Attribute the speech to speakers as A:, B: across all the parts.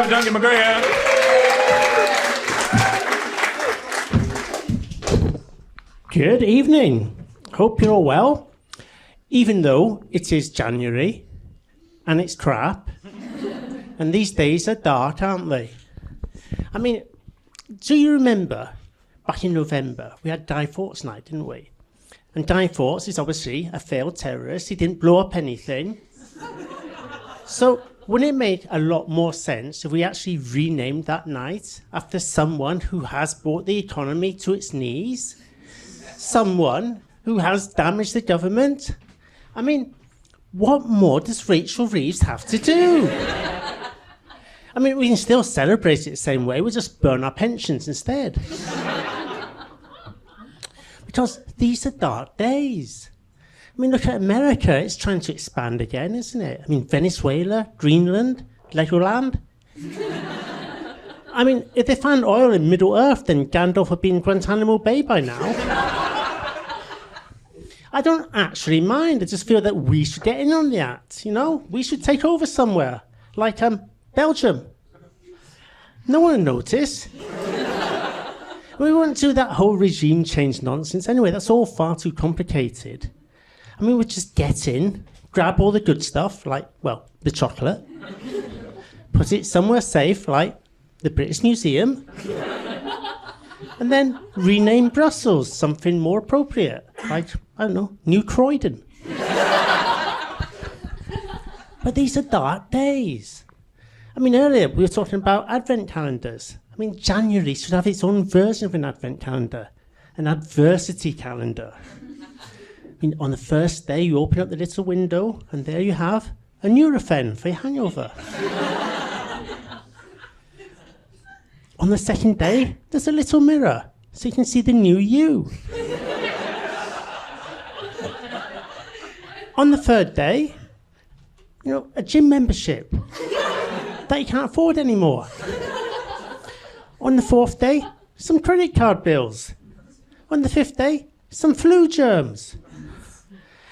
A: about Duncan McGregor.
B: Good evening. Hope you're all well. Even though it is January and it's crap, and these days are dark, aren't they? I mean, do you remember back in November we had Guy Fawkes night, didn't we? And Guy Fawkes is obviously a failed terrorist. He didn't blow up anything. So wouldn't it make a lot more sense if we actually renamed that night after someone who has brought the economy to its knees? Someone who has damaged the government? I mean, what more does Rachel Reeves have to do? I mean, we can still celebrate it the same way, we'll just burn our pensions instead. Because these are dark days. I mean, look at America, it's trying to expand again, isn't it? I mean, Venezuela, Greenland, Legoland. I mean, if they found oil in Middle Earth, then Gandalf would be in Guantanamo Bay by now. I don't actually mind, I just feel that we should get in on the act, you know? We should take over somewhere, like Belgium. No one will notice. We wouldn't do that whole regime change nonsense anyway, that's all far too complicated. I mean, we'd just get in, grab all the good stuff, like, well, the chocolate, put it somewhere safe, like the British Museum, and then rename Brussels something more appropriate, like, I don't know, New Croydon. But these are dark days. I mean, earlier we were talking about advent calendars. I mean, January should have its own version of an advent calendar, an adversity calendar. I mean, on the first day, you open up the little window, and there you have a Nurofen for your hangover. On the second day, there's a little mirror, so you can see the new you. On the third day, you know, a gym membership that you can't afford anymore. On the fourth day, some credit card bills. On the fifth day, some flu germs.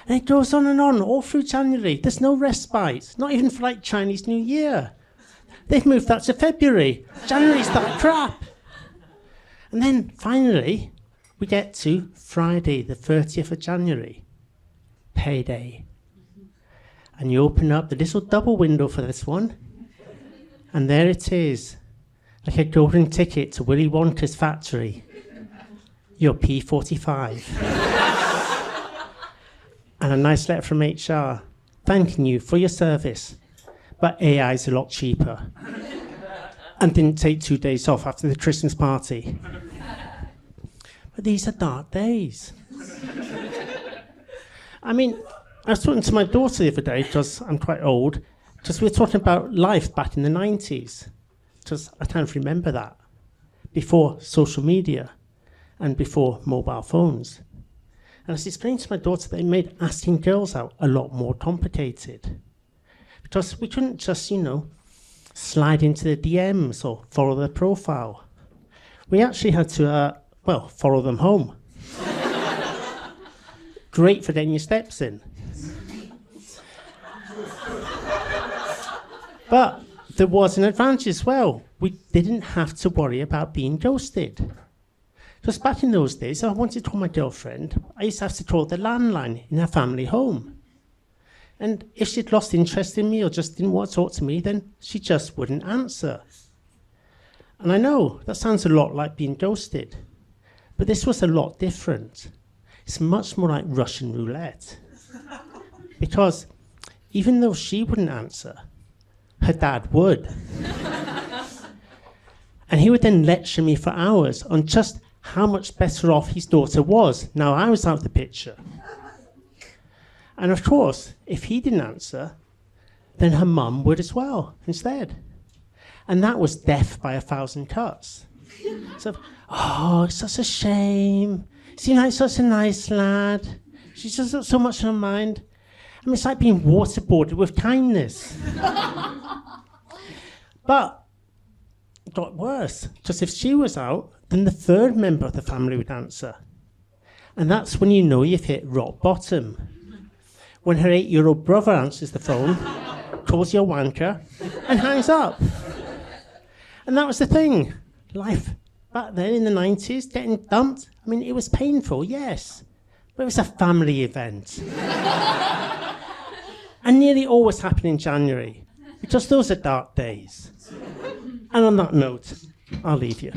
B: And it goes on and on, all through January. There's no respite, not even for like Chinese New Year. They've moved that to February. January's that crap. And then finally, we get to Friday, the 30th of January, payday. And you open up the little double window for this one, and there it is, like a golden ticket to Willy Wonka's factory. Your P45. And a nice letter from HR, thanking you for your service, but AI's a lot cheaper. And didn't take 2 days off after the Christmas party. But these are dark days. I mean, I was talking to my daughter the other day, because I'm quite old, because we were talking about life back in the 90s. Because I kind of remember that, before social media and before mobile phones. And I was explaining to my daughter that it made asking girls out a lot more complicated. Because we couldn't just, you know, slide into the DMs or follow their profile. We actually had to, follow them home. Great for getting your steps in. But there was an advantage as well. We didn't have to worry about being ghosted. Because back in those days, if I wanted to call my girlfriend, I used to have to call the landline in her family home. And if she'd lost interest in me or just didn't want to talk to me, then she just wouldn't answer. And I know that sounds a lot like being ghosted, but this was a lot different. It's much more like Russian roulette. Because even though she wouldn't answer, her dad would. And he would then lecture me for hours on just how much better off his daughter was now I was out of the picture. And of course, if he didn't answer, then her mum would as well, instead. And that was death by 1,000 cuts. So, oh, it's such a shame. Seems like such a nice lad. She's just got so much on her mind. I mean, it's like being waterboarded with kindness. But it got worse, because if she was out, then the third member of the family would answer. And that's when you know you've hit rock bottom. When her 8-year-old brother answers the phone, calls you a wanker, and hangs up. And that was the thing. Life back then in the 90s, getting dumped, I mean, it was painful, yes. But it was a family event. And nearly always happened in January, because those are dark days. And on that note, I'll leave you.